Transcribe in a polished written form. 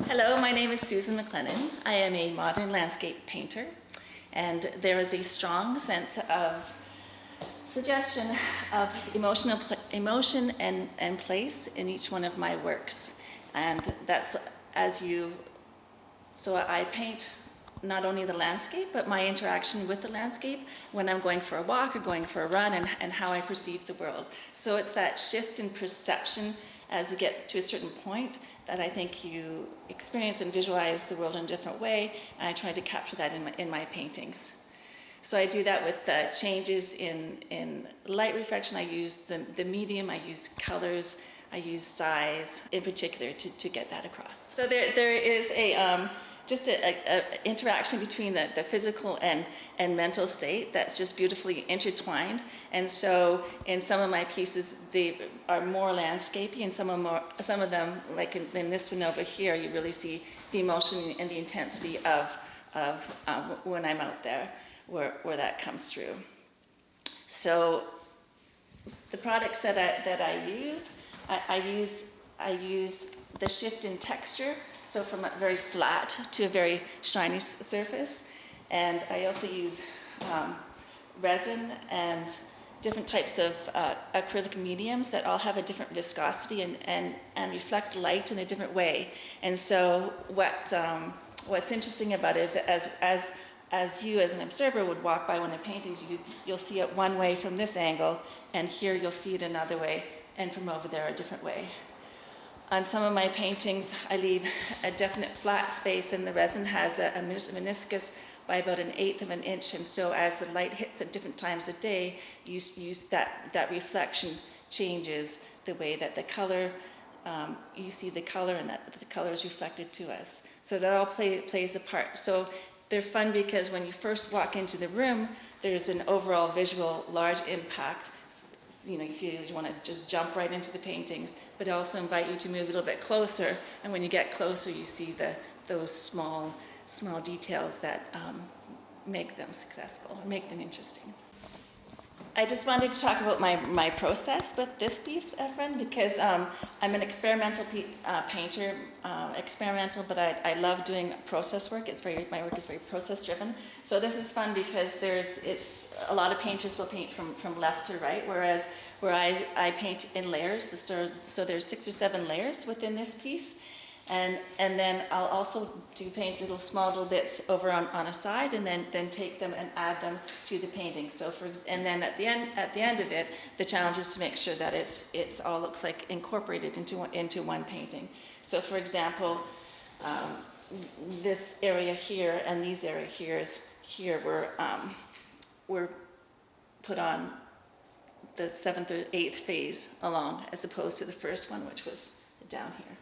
Hello, my name is Susan McLennan. I am a modern landscape painter, and there is a strong sense of suggestion of emotion and place in each one of my works. And that's so I paint not only the landscape, but my interaction with the landscape when I'm going for a walk or going for a run, and how I perceive the world. So it's that shift in perception as you get to a certain point that I think you experience and visualize the world in a different way, and I try to capture that in my paintings. So I do that with changes in light reflection. I use the medium, I use colors, I use size in particular to get that across. So there is just a interaction between the physical and mental state that's just beautifully intertwined. And so in some of my pieces, they are more landscapey, and some of them, like in this one over here, you really see the emotion and the intensity of when I'm out there, where that comes through. So the products that I use, I use the shift in texture. So from a very flat to a very shiny surface. And I also use resin and different types of acrylic mediums that all have a different viscosity and reflect light in a different way. And so what's interesting about it is as you as an observer would walk by one of the paintings, you'll see it one way from this angle, and here you'll see it another way, and from over there a different way. On some of my paintings, I leave a definite flat space, and the resin has a meniscus by about 1/8 of an inch. And so as the light hits at different times of day, that reflection changes the way that the color, you see the color, and that the color is reflected to us. So that all plays a part. So they're fun because when you first walk into the room, there's an overall visual large impact. You know, if you want to just jump right into the paintings, but also invite you to move a little bit closer. And when you get closer, you see those small details that make them successful or make them interesting. I just wanted to talk about my process with this piece, Errant, because I'm an experimental painter, but I love doing process work. My work is very process driven. So this is fun because a lot of painters will paint from left to right, whereas I paint in layers. So there's 6 or 7 layers within this piece. And then I'll also paint small little bits over on a side, and then take them and add them to the painting. And then at the end of it, the challenge is to make sure that it's all looks like incorporated into one painting. So for example, this area here and these area here were put on the 7th or 8th phase along, as opposed to the first one, which was down here.